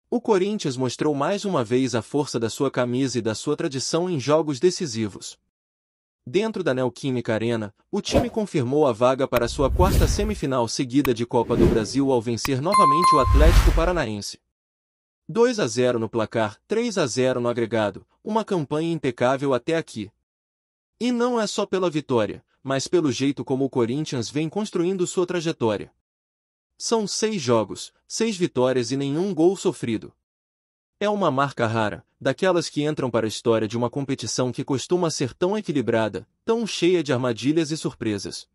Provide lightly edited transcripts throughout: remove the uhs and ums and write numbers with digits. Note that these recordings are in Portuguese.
O Corinthians mostrou mais uma vez a força da sua camisa e da sua tradição em jogos decisivos. Dentro da Neoquímica Arena, o time confirmou a vaga para sua quarta semifinal seguida de Copa do Brasil ao vencer novamente o Atlético Paranaense. 2-0 no placar, 3-0 no agregado, uma campanha impecável até aqui. E não é só pela vitória, mas pelo jeito como o Corinthians vem construindo sua trajetória. São 6 jogos, 6 vitórias e nenhum gol sofrido. É uma marca rara, daquelas que entram para a história de uma competição que costuma ser tão equilibrada, tão cheia de armadilhas e surpresas.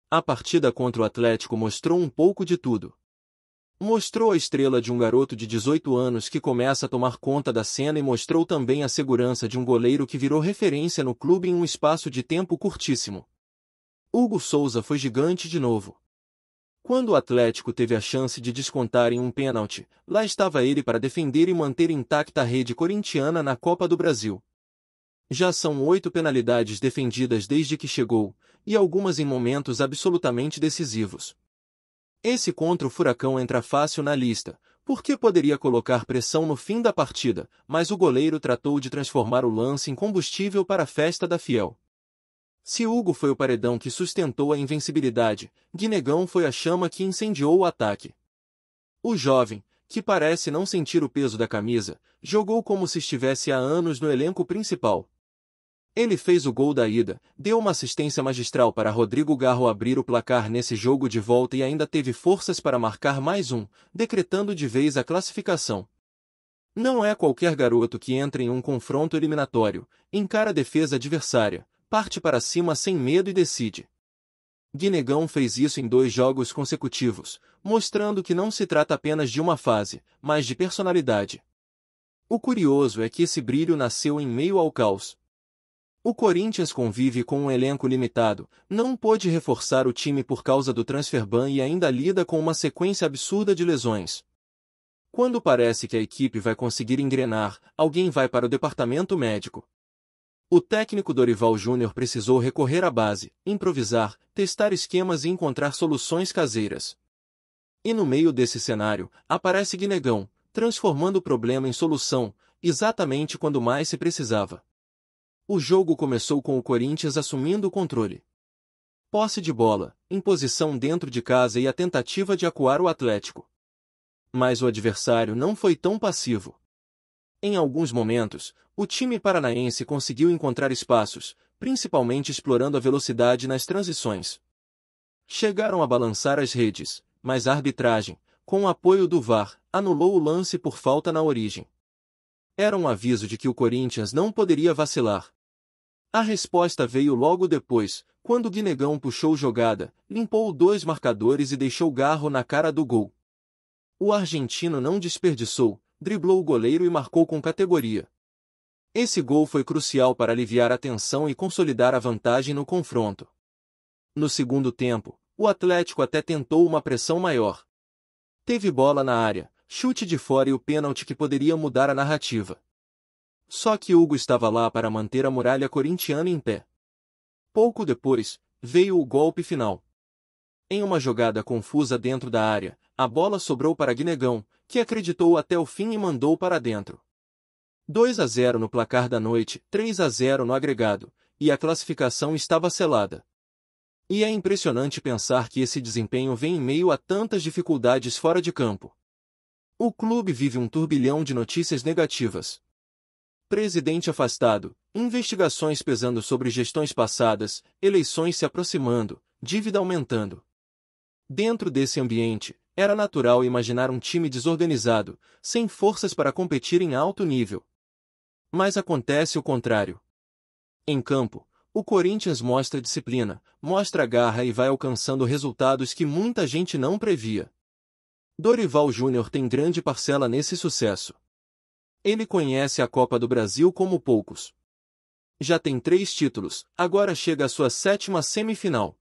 A partida contra o Atlético mostrou um pouco de tudo. Mostrou a estrela de um garoto de 18 anos que começa a tomar conta da cena e mostrou também a segurança de um goleiro que virou referência no clube em um espaço de tempo curtíssimo. Hugo Souza foi gigante de novo. Quando o Atlético teve a chance de descontar em um pênalti, lá estava ele para defender e manter intacta a rede corintiana na Copa do Brasil. Já são 8 penalidades defendidas desde que chegou, e algumas em momentos absolutamente decisivos. Esse contra o Furacão entra fácil na lista, porque poderia colocar pressão no fim da partida, mas o goleiro tratou de transformar o lance em combustível para a festa da Fiel. Se Hugo foi o paredão que sustentou a invencibilidade, Guinegão foi a chama que incendiou o ataque. O jovem, que parece não sentir o peso da camisa, jogou como se estivesse há anos no elenco principal. Ele fez o gol da ida, deu uma assistência magistral para Rodrigo Garro abrir o placar nesse jogo de volta e ainda teve forças para marcar mais um, decretando de vez a classificação. Não é qualquer garoto que entra em um confronto eliminatório, encara a defesa adversária, parte para cima sem medo e decide. Guinegão fez isso em 2 jogos consecutivos, mostrando que não se trata apenas de uma fase, mas de personalidade. O curioso é que esse brilho nasceu em meio ao caos. O Corinthians convive com um elenco limitado, não pôde reforçar o time por causa do transfer ban e ainda lida com uma sequência absurda de lesões. Quando parece que a equipe vai conseguir engrenar, alguém vai para o departamento médico. O técnico Dorival Júnior precisou recorrer à base, improvisar, testar esquemas e encontrar soluções caseiras. E no meio desse cenário, aparece Guinegão, transformando o problema em solução, exatamente quando mais se precisava. O jogo começou com o Corinthians assumindo o controle. Posse de bola, imposição dentro de casa e a tentativa de acuar o Atlético. Mas o adversário não foi tão passivo. Em alguns momentos, o time paranaense conseguiu encontrar espaços, principalmente explorando a velocidade nas transições. Chegaram a balançar as redes, mas a arbitragem, com o apoio do VAR, anulou o lance por falta na origem. Era um aviso de que o Corinthians não poderia vacilar. A resposta veio logo depois, quando Guinegão puxou jogada, limpou 2 marcadores e deixou Garro na cara do gol. O argentino não desperdiçou, driblou o goleiro e marcou com categoria. Esse gol foi crucial para aliviar a tensão e consolidar a vantagem no confronto. No segundo tempo, o Atlético até tentou uma pressão maior. Teve bola na área, chute de fora e o pênalti que poderia mudar a narrativa. Só que Hugo estava lá para manter a muralha corintiana em pé. Pouco depois, veio o golpe final. Em uma jogada confusa dentro da área, a bola sobrou para Guinegão, que acreditou até o fim e mandou para dentro. 2-0 no placar da noite, 3-0 no agregado, e a classificação estava selada. E é impressionante pensar que esse desempenho vem em meio a tantas dificuldades fora de campo. O clube vive um turbilhão de notícias negativas. Presidente afastado, investigações pesando sobre gestões passadas, eleições se aproximando, dívida aumentando. Dentro desse ambiente, era natural imaginar um time desorganizado, sem forças para competir em alto nível. Mas acontece o contrário. Em campo, o Corinthians mostra disciplina, mostra garra e vai alcançando resultados que muita gente não previa. Dorival Júnior tem grande parcela nesse sucesso. Ele conhece a Copa do Brasil como poucos. Já tem 3 títulos, agora chega à sua 7ª semifinal.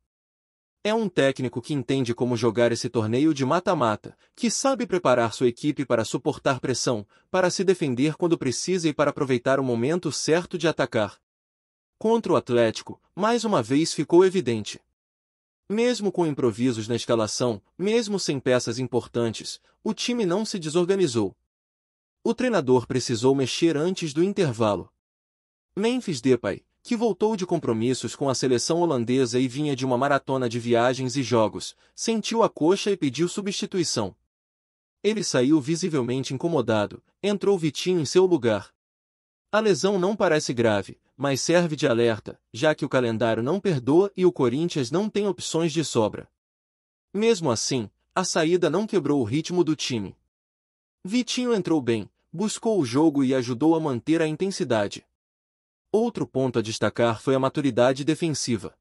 É um técnico que entende como jogar esse torneio de mata-mata, que sabe preparar sua equipe para suportar pressão, para se defender quando precisa e para aproveitar o momento certo de atacar. Contra o Atlético, mais uma vez ficou evidente. Mesmo com improvisos na escalação, mesmo sem peças importantes, o time não se desorganizou. O treinador precisou mexer antes do intervalo. Memphis Depay, que voltou de compromissos com a seleção holandesa e vinha de uma maratona de viagens e jogos, sentiu a coxa e pediu substituição. Ele saiu visivelmente incomodado, entrou Vitinho em seu lugar. A lesão não parece grave, mas serve de alerta, já que o calendário não perdoa e o Corinthians não tem opções de sobra. Mesmo assim, a saída não quebrou o ritmo do time. Vitinho entrou bem, buscou o jogo e ajudou a manter a intensidade. Outro ponto a destacar foi a maturidade defensiva.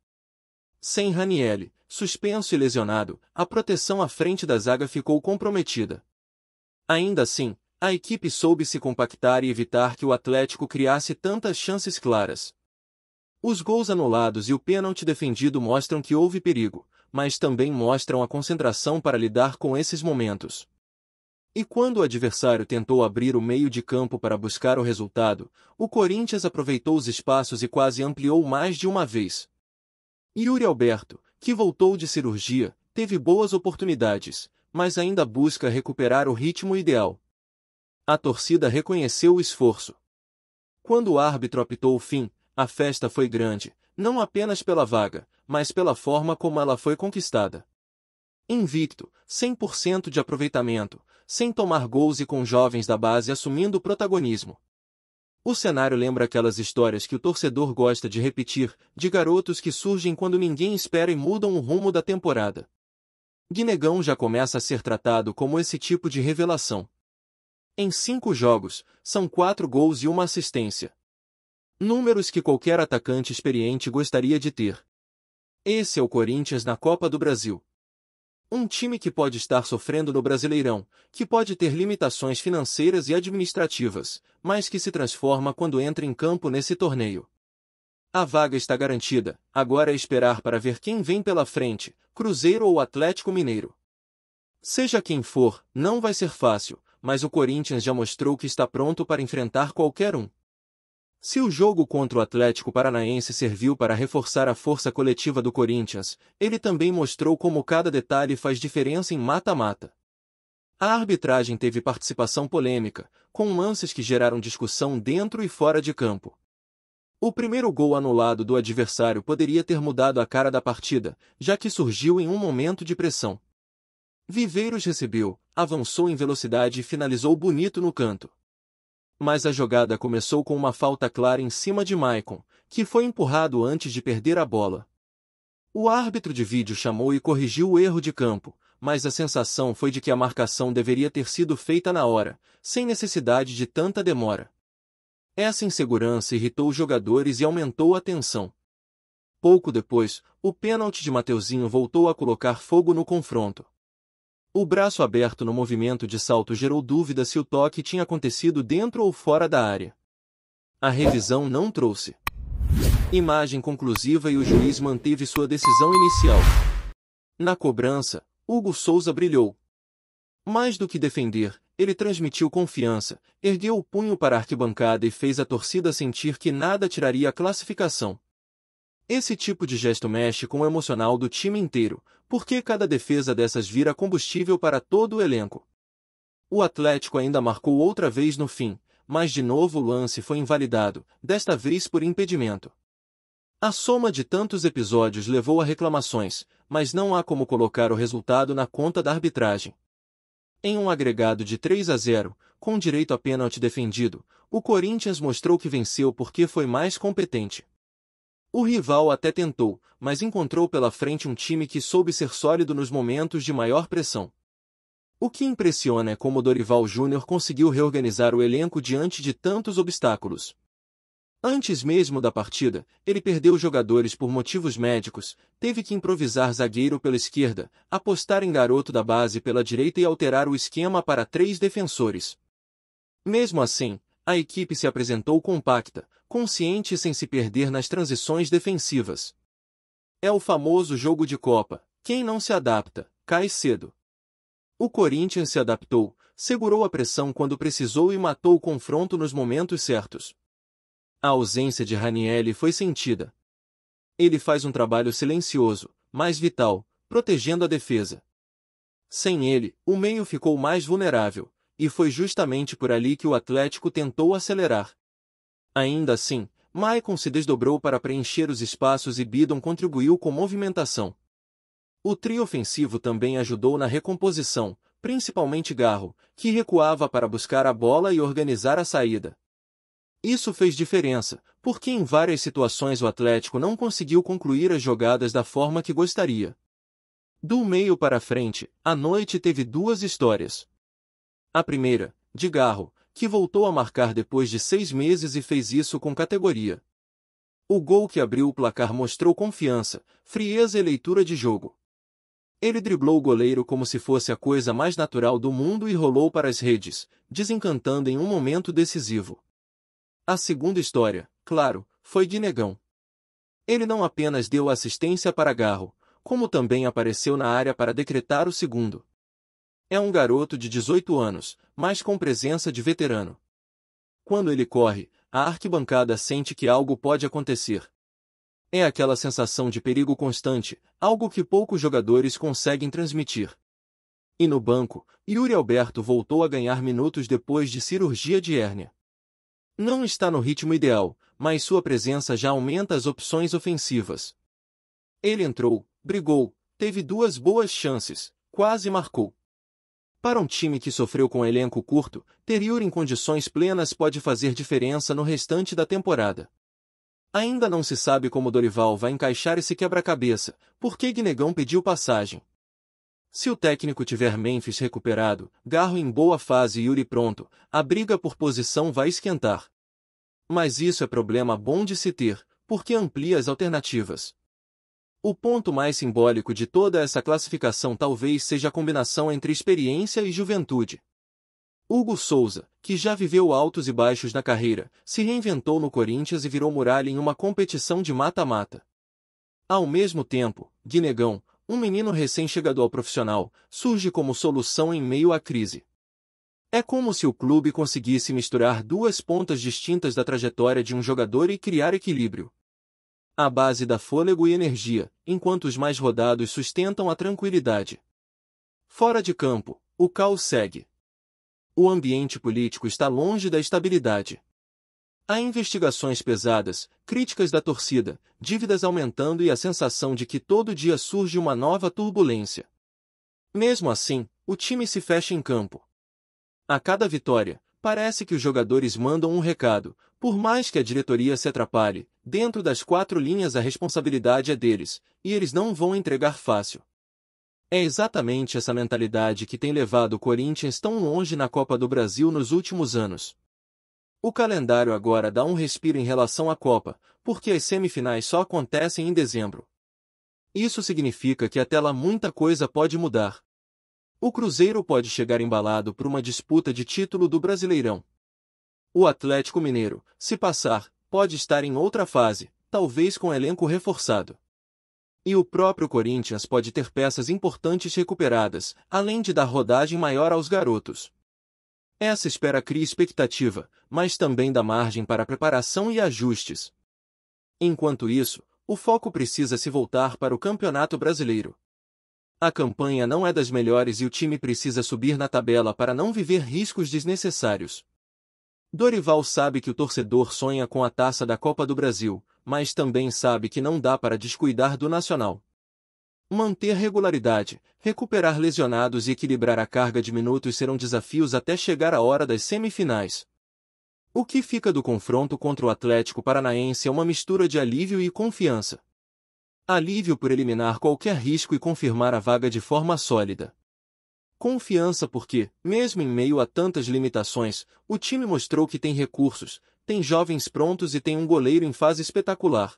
Sem Ranieri, suspenso e lesionado, a proteção à frente da zaga ficou comprometida. Ainda assim, a equipe soube se compactar e evitar que o Atlético criasse tantas chances claras. Os gols anulados e o pênalti defendido mostram que houve perigo, mas também mostram a concentração para lidar com esses momentos. E quando o adversário tentou abrir o meio de campo para buscar o resultado, o Corinthians aproveitou os espaços e quase ampliou mais de uma vez. Yuri Alberto, que voltou de cirurgia, teve boas oportunidades, mas ainda busca recuperar o ritmo ideal. A torcida reconheceu o esforço. Quando o árbitro apitou o fim, a festa foi grande, não apenas pela vaga, mas pela forma como ela foi conquistada. Invicto, 100% de aproveitamento, sem tomar gols e com jovens da base assumindo o protagonismo. O cenário lembra aquelas histórias que o torcedor gosta de repetir, de garotos que surgem quando ninguém espera e mudam o rumo da temporada. Guinegão já começa a ser tratado como esse tipo de revelação. Em 5 jogos, são 4 gols e 1 assistência. Números que qualquer atacante experiente gostaria de ter. Esse é o Corinthians na Copa do Brasil. Um time que pode estar sofrendo no Brasileirão, que pode ter limitações financeiras e administrativas, mas que se transforma quando entra em campo nesse torneio. A vaga está garantida, agora é esperar para ver quem vem pela frente, Cruzeiro ou Atlético Mineiro. Seja quem for, não vai ser fácil, mas o Corinthians já mostrou que está pronto para enfrentar qualquer um. Se o jogo contra o Atlético Paranaense serviu para reforçar a força coletiva do Corinthians, ele também mostrou como cada detalhe faz diferença em mata-mata. A arbitragem teve participação polêmica, com lances que geraram discussão dentro e fora de campo. O primeiro gol anulado do adversário poderia ter mudado a cara da partida, já que surgiu em um momento de pressão. Viveiros recebeu, avançou em velocidade e finalizou bonito no canto. Mas a jogada começou com uma falta clara em cima de Maicon, que foi empurrado antes de perder a bola. O árbitro de vídeo chamou e corrigiu o erro de campo, mas a sensação foi de que a marcação deveria ter sido feita na hora, sem necessidade de tanta demora. Essa insegurança irritou os jogadores e aumentou a tensão. Pouco depois, o pênalti de Mateuzinho voltou a colocar fogo no confronto. O braço aberto no movimento de salto gerou dúvida se o toque tinha acontecido dentro ou fora da área. A revisão não trouxe imagem conclusiva e o juiz manteve sua decisão inicial. Na cobrança, Hugo Souza brilhou. Mais do que defender, ele transmitiu confiança, ergueu o punho para a arquibancada e fez a torcida sentir que nada tiraria a classificação. Esse tipo de gesto mexe com o emocional do time inteiro, porque cada defesa dessas vira combustível para todo o elenco. O Atlético ainda marcou outra vez no fim, mas de novo o lance foi invalidado, desta vez por impedimento. A soma de tantos episódios levou a reclamações, mas não há como colocar o resultado na conta da arbitragem. Em um agregado de 3-0, com direito a pênalti defendido, o Corinthians mostrou que venceu porque foi mais competente. O rival até tentou, mas encontrou pela frente um time que soube ser sólido nos momentos de maior pressão. O que impressiona é como Dorival Júnior conseguiu reorganizar o elenco diante de tantos obstáculos. Antes mesmo da partida, ele perdeu jogadores por motivos médicos, teve que improvisar zagueiro pela esquerda, apostar em garoto da base pela direita e alterar o esquema para 3 defensores. Mesmo assim, a equipe se apresentou compacta, consciente e sem se perder nas transições defensivas. É o famoso jogo de Copa, quem não se adapta, cai cedo. O Corinthians se adaptou, segurou a pressão quando precisou e matou o confronto nos momentos certos. A ausência de Ranieri foi sentida. Ele faz um trabalho silencioso, mas vital, protegendo a defesa. Sem ele, o meio ficou mais vulnerável, e foi justamente por ali que o Atlético tentou acelerar. Ainda assim, Maicon se desdobrou para preencher os espaços e Bidon contribuiu com movimentação. O trio ofensivo também ajudou na recomposição, principalmente Garro, que recuava para buscar a bola e organizar a saída. Isso fez diferença, porque em várias situações o Atlético não conseguiu concluir as jogadas da forma que gostaria. Do meio para frente, a noite teve duas histórias. A primeira, de Garro, que voltou a marcar depois de 6 meses e fez isso com categoria. O gol que abriu o placar mostrou confiança, frieza e leitura de jogo. Ele driblou o goleiro como se fosse a coisa mais natural do mundo e rolou para as redes, desencantando em um momento decisivo. A segunda história, claro, foi de Negão. Ele não apenas deu assistência para Garro, como também apareceu na área para decretar o segundo. É um garoto de 18 anos, mas com presença de veterano. Quando ele corre, a arquibancada sente que algo pode acontecer. É aquela sensação de perigo constante, algo que poucos jogadores conseguem transmitir. E no banco, Yuri Alberto voltou a ganhar minutos depois de cirurgia de hérnia. Não está no ritmo ideal, mas sua presença já aumenta as opções ofensivas. Ele entrou, brigou, teve 2 boas chances, quase marcou. Para um time que sofreu com elenco curto, ter Yuri em condições plenas pode fazer diferença no restante da temporada. Ainda não se sabe como Dorival vai encaixar esse quebra-cabeça, porque Guinegão pediu passagem. Se o técnico tiver Memphis recuperado, Garro em boa fase e Yuri pronto, a briga por posição vai esquentar. Mas isso é problema bom de se ter, porque amplia as alternativas. O ponto mais simbólico de toda essa classificação talvez seja a combinação entre experiência e juventude. Hugo Souza, que já viveu altos e baixos na carreira, se reinventou no Corinthians e virou muralha em uma competição de mata-mata. Ao mesmo tempo, Guinegão, um menino recém-chegado ao profissional, surge como solução em meio à crise. É como se o clube conseguisse misturar 2 pontas distintas da trajetória de um jogador e criar equilíbrio. A base dá fôlego e energia, enquanto os mais rodados sustentam a tranquilidade. Fora de campo, o caos segue. O ambiente político está longe da estabilidade. Há investigações pesadas, críticas da torcida, dívidas aumentando e a sensação de que todo dia surge uma nova turbulência. Mesmo assim, o time se fecha em campo. A cada vitória, parece que os jogadores mandam um recado, por mais que a diretoria se atrapalhe, dentro das 4 linhas a responsabilidade é deles, e eles não vão entregar fácil. É exatamente essa mentalidade que tem levado o Corinthians tão longe na Copa do Brasil nos últimos anos. O calendário agora dá um respiro em relação à Copa, porque as semifinais só acontecem em dezembro. Isso significa que até lá muita coisa pode mudar. O Cruzeiro pode chegar embalado por uma disputa de título do Brasileirão. O Atlético Mineiro, se passar, pode estar em outra fase, talvez com elenco reforçado. E o próprio Corinthians pode ter peças importantes recuperadas, além de dar rodagem maior aos garotos. Essa espera cria expectativa, mas também dá margem para preparação e ajustes. Enquanto isso, o foco precisa se voltar para o Campeonato Brasileiro. A campanha não é das melhores e o time precisa subir na tabela para não viver riscos desnecessários. Dorival sabe que o torcedor sonha com a taça da Copa do Brasil, mas também sabe que não dá para descuidar do Nacional. Manter regularidade, recuperar lesionados e equilibrar a carga de minutos serão desafios até chegar a hora das semifinais. O que fica do confronto contra o Atlético Paranaense é uma mistura de alívio e confiança. Alívio por eliminar qualquer risco e confirmar a vaga de forma sólida. Confiança porque, mesmo em meio a tantas limitações, o time mostrou que tem recursos, tem jovens prontos e tem um goleiro em fase espetacular.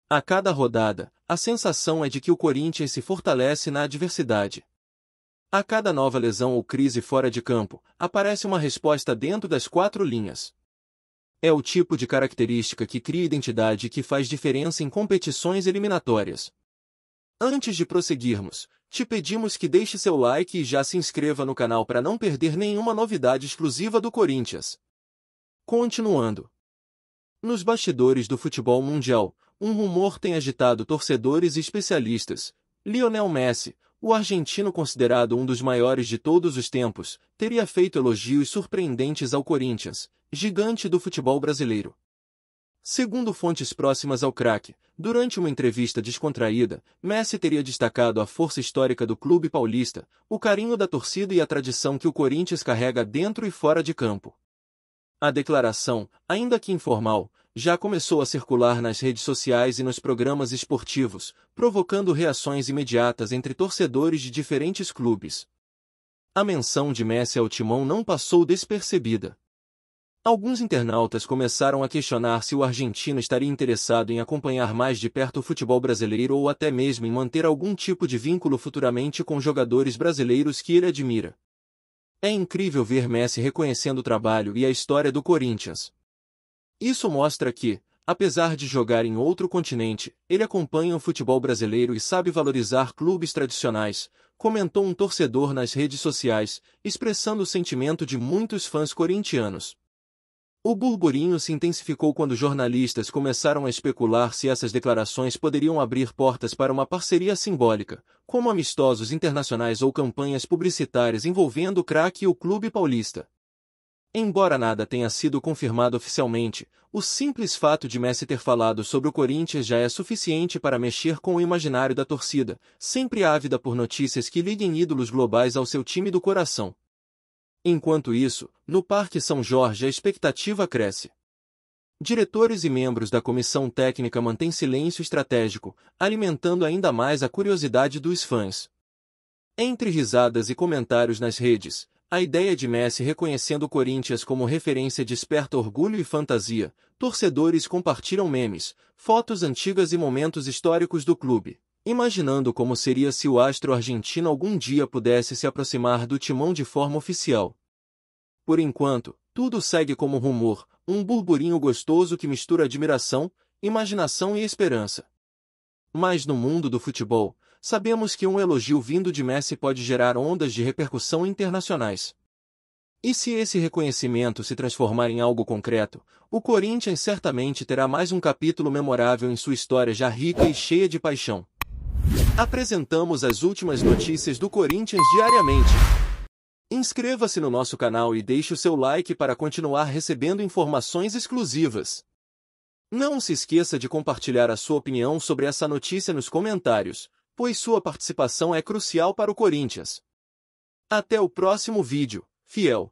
A cada rodada, a sensação é de que o Corinthians se fortalece na adversidade. A cada nova lesão ou crise fora de campo, aparece uma resposta dentro das 4 linhas. É o tipo de característica que cria identidade e que faz diferença em competições eliminatórias. Antes de prosseguirmos, te pedimos que deixe seu like e já se inscreva no canal para não perder nenhuma novidade exclusiva do Corinthians. Continuando. Nos bastidores do futebol mundial, um rumor tem agitado torcedores e especialistas. Lionel Messi, O argentino, considerado um dos maiores de todos os tempos, teria feito elogios surpreendentes ao Corinthians, gigante do futebol brasileiro. Segundo fontes próximas ao craque, durante uma entrevista descontraída, Messi teria destacado a força histórica do clube paulista, o carinho da torcida e a tradição que o Corinthians carrega dentro e fora de campo. A declaração, ainda que informal, já começou a circular nas redes sociais e nos programas esportivos, provocando reações imediatas entre torcedores de diferentes clubes. A menção de Messi ao timão não passou despercebida. Alguns internautas começaram a questionar se o argentino estaria interessado em acompanhar mais de perto o futebol brasileiro ou até mesmo em manter algum tipo de vínculo futuramente com jogadores brasileiros que ele admira. É incrível ver Messi reconhecendo o trabalho e a história do Corinthians. Isso mostra que, apesar de jogar em outro continente, ele acompanha o futebol brasileiro e sabe valorizar clubes tradicionais, comentou um torcedor nas redes sociais, expressando o sentimento de muitos fãs corintianos. O burburinho se intensificou quando jornalistas começaram a especular se essas declarações poderiam abrir portas para uma parceria simbólica, como amistosos internacionais ou campanhas publicitárias envolvendo o craque e o clube paulista. Embora nada tenha sido confirmado oficialmente, o simples fato de Messi ter falado sobre o Corinthians já é suficiente para mexer com o imaginário da torcida, sempre ávida por notícias que liguem ídolos globais ao seu time do coração. Enquanto isso, no Parque São Jorge a expectativa cresce. Diretores e membros da comissão técnica mantêm silêncio estratégico, alimentando ainda mais a curiosidade dos fãs. Entre risadas e comentários nas redes, a ideia de Messi reconhecendo o Corinthians como referência desperta orgulho e fantasia. Torcedores compartilham memes, fotos antigas e momentos históricos do clube, imaginando como seria se o astro argentino algum dia pudesse se aproximar do timão de forma oficial. Por enquanto, tudo segue como rumor, um burburinho gostoso que mistura admiração, imaginação e esperança. Mas no mundo do futebol, sabemos que um elogio vindo de Messi pode gerar ondas de repercussão internacionais. E se esse reconhecimento se transformar em algo concreto, o Corinthians certamente terá mais um capítulo memorável em sua história já rica e cheia de paixão. Apresentamos as últimas notícias do Corinthians diariamente. Inscreva-se no nosso canal e deixe o seu like para continuar recebendo informações exclusivas. Não se esqueça de compartilhar a sua opinião sobre essa notícia nos comentários, pois sua participação é crucial para o Corinthians. Até o próximo vídeo, fiel!